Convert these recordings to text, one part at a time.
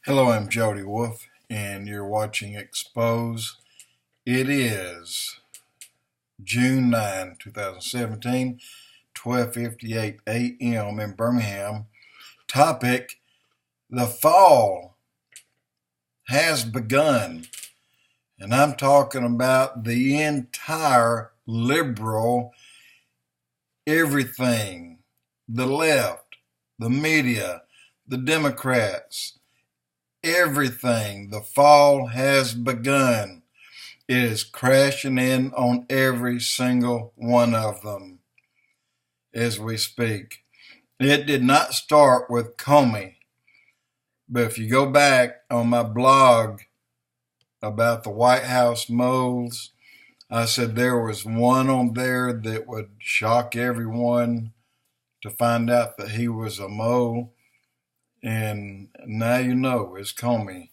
Hello, I'm Jody Wolf, and you're watching Expoz. It is June 9, 2017, 12:58 a.m. in Birmingham. Topic: the fall has begun. And I'm talking about the entire liberal everything, the left, the media, the Democrats, everything. The fall has begun. It is crashing in on every single one of them as we speak. It did not start with Comey, but if you go back on my blog about the White House moles, I said there was one on there that would shock everyone to find out that he was a mole. And now you know it's Comey.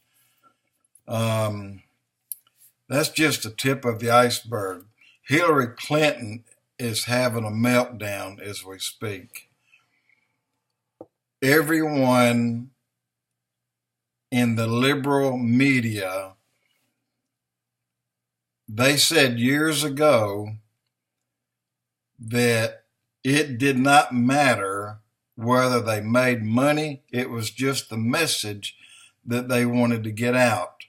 That's just the tip of the iceberg. Hillary Clinton is having a meltdown as we speak. Everyone in the liberal media, they said years ago that it did not matter whether they made money. It was just the message that they wanted to get out.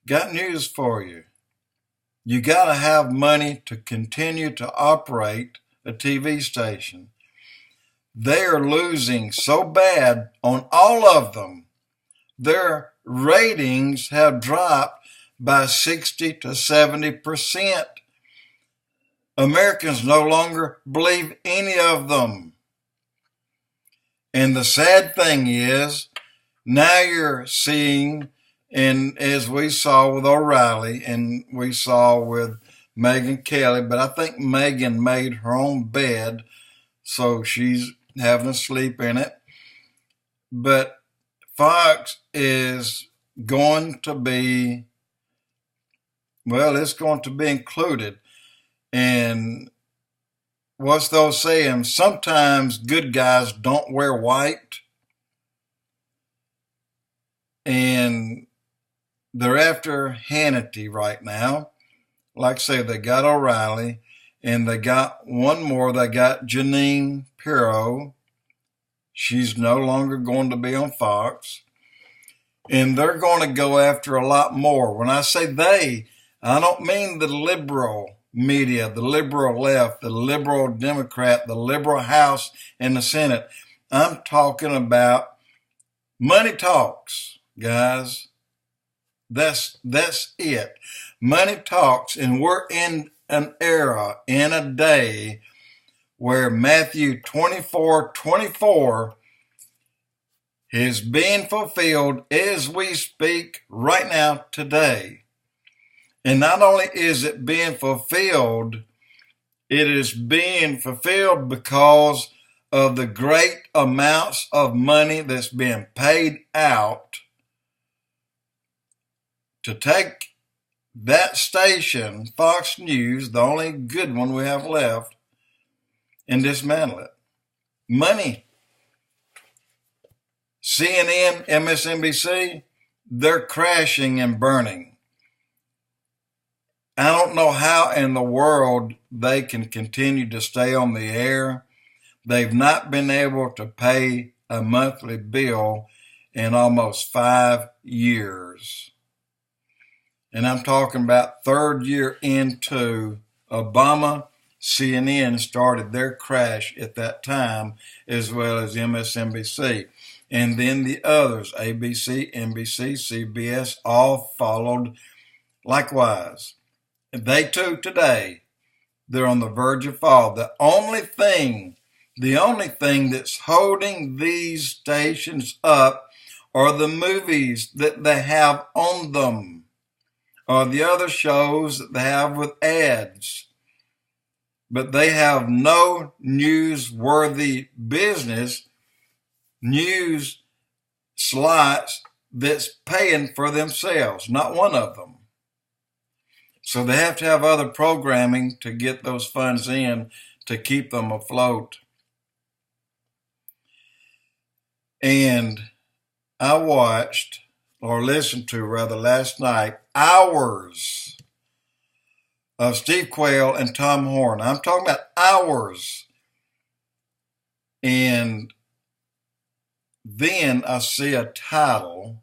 Got news for you. You got to have money to continue to operate a TV station. They are losing so bad on all of them. Their ratings have dropped by 60 to 70%. Americans no longer believe any of them. And the sad thing is, now you're seeing, and as we saw with O'Reilly and we saw with Megyn Kelly, but I think Megyn made her own bed, so she's having to sleep in it. But Fox is going to be, well, it's going to be included. And what's those saying? Sometimes good guys don't wear white. And they're after Hannity right now. Like I say, they got O'Reilly, and they got one more. They got Jeanine Pirro. She's no longer going to be on Fox. And they're going to go after a lot more. When I say they, I don't mean the liberal media, the liberal left, the liberal Democrat, the liberal House and the Senate. I'm talking about money talks, guys. That's it. Money talks, and we're in an era, in a day, where Matthew 24:24 is being fulfilled as we speak right now, today. And not only is it being fulfilled, it is being fulfilled because of the great amounts of money that's being paid out to take that station, Fox News, the only good one we have left, and dismantle it. Money. CNN, MSNBC, they're crashing and burning. I don't know how in the world they can continue to stay on the air. They've not been able to pay a monthly bill in almost 5 years. And I'm talking about third year into Obama. CNN started their crash at that time, as well as MSNBC. And then the others, ABC, NBC, CBS, all followed likewise. They too today, they're on the verge of fall. The only thing that's holding these stations up are the movies that they have on them, or the other shows that they have with ads. But they have no newsworthy business, news slots that's paying for themselves, not one of them. So they have to have other programming to get those funds in to keep them afloat. And I watched listened to rather last night, hours of Steve Quayle and Tom Horn. I'm talking about hours. And then I see a title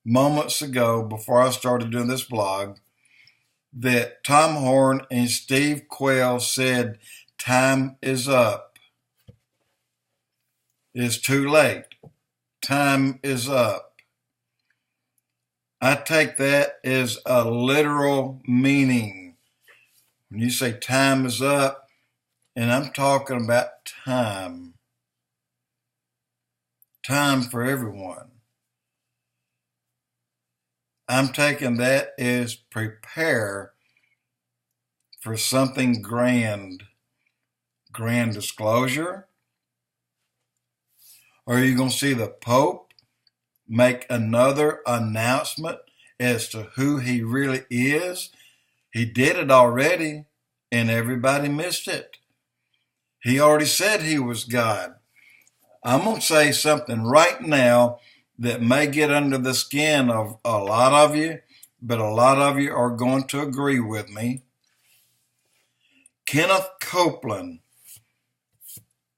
moments ago before I started doing this blog that Tom Horn and Steve Quayle said, time is up. It's too late. Time is up. I take that as a literal meaning. When you say time is up, and I'm talking about time. Time for everyone. I'm taking that as prepare for something grand. Grand disclosure. Or are you going to see the Pope make another announcement as to who he really is? He did it already, and everybody missed it. He already said he was God. I'm going to say something right now that may get under the skin of a lot of you, but a lot of you are going to agree with me. Kenneth Copeland.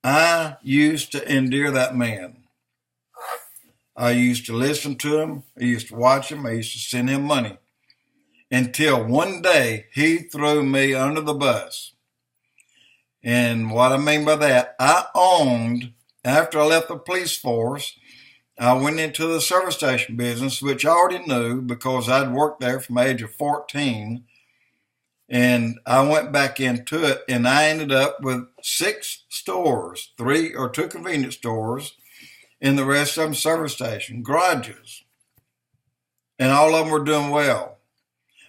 I used to endear that man. I used to listen to him. I used to watch him. I used to send him money. Until one day he threw me under the bus. And what I mean by that, after I left the police force, I went into the service station business, which I already knew because I'd worked there from the age of 14. And I went back into it, and I ended up with 6 stores, 2 convenience stores, and the rest of them service station, garages. And all of them were doing well.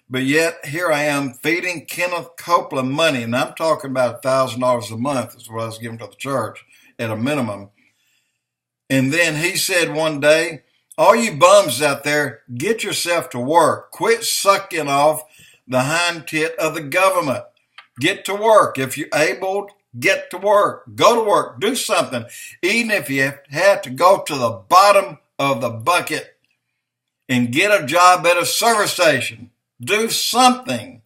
But yet, here I am feeding Kenneth Copeland money, and I'm talking about $1,000 a month is what I was giving to the church at a minimum. And then he said one day, all you bums out there, get yourself to work. Quit sucking off the hind tit of the government. Get to work. If you're able, get to work. Go to work. Do something. Even if you had to go to the bottom of the bucket and get a job at a service station. Do something.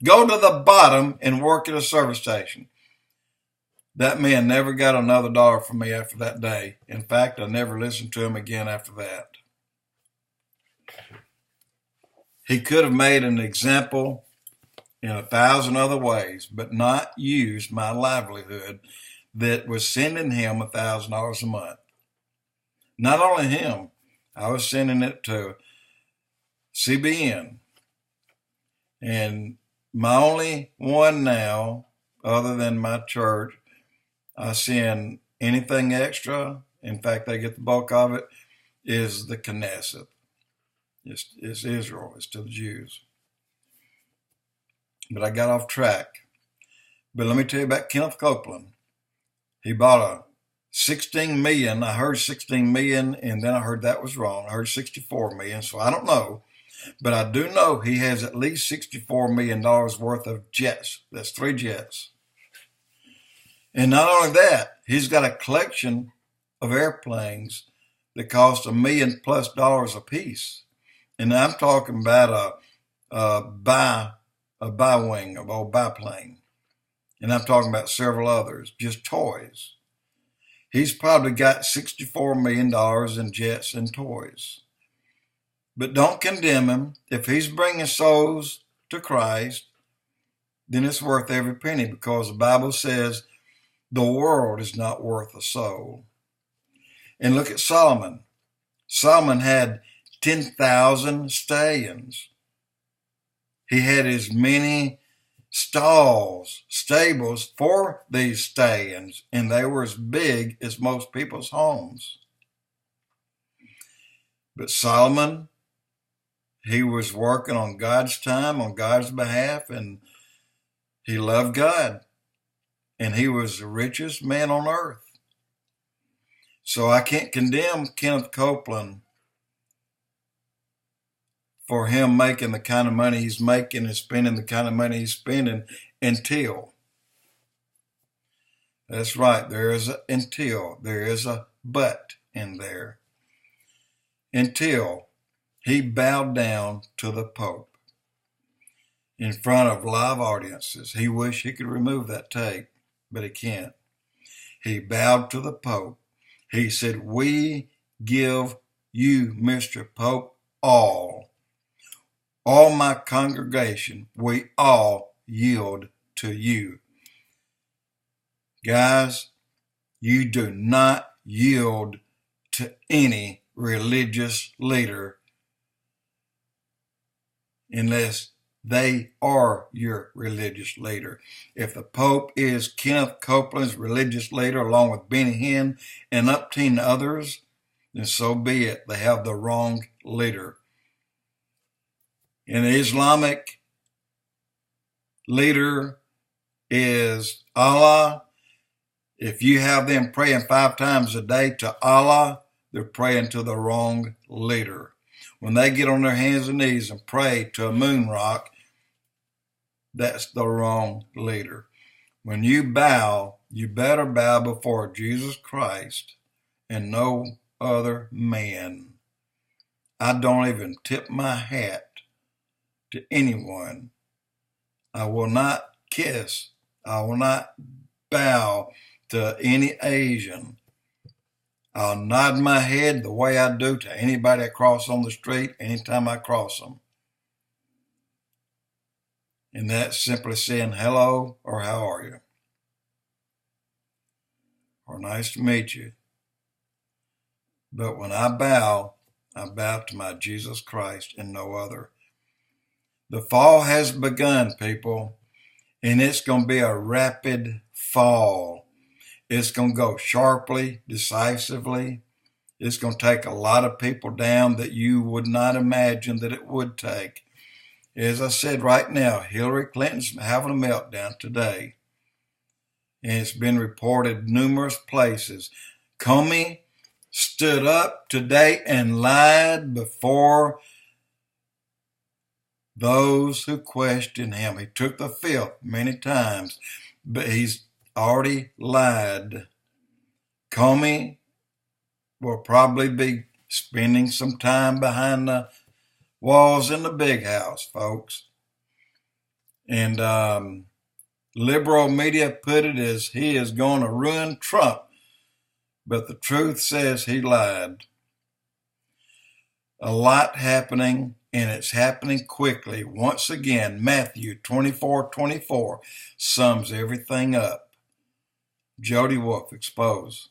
Go to the bottom and work at a service station. That man never got another dollar from me after that day. In fact, I never listened to him again after that. He could have made an example in 1,000 other ways, but not used my livelihood that was sending him $1,000 a month. Not only him, I was sending it to CBN. And my only one now, other than my church, I send anything extra. In fact, they get the bulk of it, is the Knesset. It's Israel. It's to the Jews. But I got off track. But let me tell you about Kenneth Copeland. He bought a 16 million. I heard 16 million, and then I heard that was wrong. I heard 64 million, so I don't know. But I do know he has at least $64 million worth of jets. That's 3 jets. And not only that, he's got a collection of airplanes that cost $1 million+ a piece. And I'm talking about a bi-wing, a biplane. And I'm talking about several others, just toys. He's probably got $64 million in jets and toys. But don't condemn him. If he's bringing souls to Christ, then it's worth every penny, because the Bible says the world is not worth a soul. And look at Solomon. Solomon had 10,000 stallions. He had as many stables for these stallions, and they were as big as most people's homes. But Solomon, he was working on God's time, on God's behalf, and he loved God. And he was the richest man on earth. So I can't condemn Kenneth Copeland for him making the kind of money he's making and spending the kind of money he's spending until. That's right, there is a but in there. Until He bowed down to the Pope in front of live audiences. He wished he could remove that tape, but he can't. He bowed to the Pope. He said, "We give you, Mr. Pope, all my congregation, we all yield to you." Guys, you do not yield to any religious leader unless they are your religious leader. If the Pope is Kenneth Copeland's religious leader, along with Benny Hinn and umpteen others, then so be it. They have the wrong leader. An Islamic leader is Allah. If you have them praying 5 times a day to Allah, they're praying to the wrong leader. When they get on their hands and knees and pray to a moon rock, that's the wrong leader. When you bow, you better bow before Jesus Christ and no other man. I don't even tip my hat to anyone. I will not kiss. I will not bow to any Asian. I'll nod my head the way I do to anybody I cross on the street anytime I cross them. And that's simply saying hello or how are you? Or nice to meet you. But when I bow to my Jesus Christ and no other. The fall has begun, people, and it's going to be a rapid fall. It's going to go sharply, decisively. It's going to take a lot of people down that you would not imagine that it would take. As I said right now, Hillary Clinton's having a meltdown today. And it's been reported numerous places. Comey stood up today and lied before those who questioned him. He took the fifth many times, but he's already lied. Comey will probably be spending some time behind the walls in the big house, folks. And liberal media put it as he is going to ruin Trump, but the truth says he lied. A lot happening, and it's happening quickly. Once again, Matthew 24:24 sums everything up. Jody Wolf, Expoz.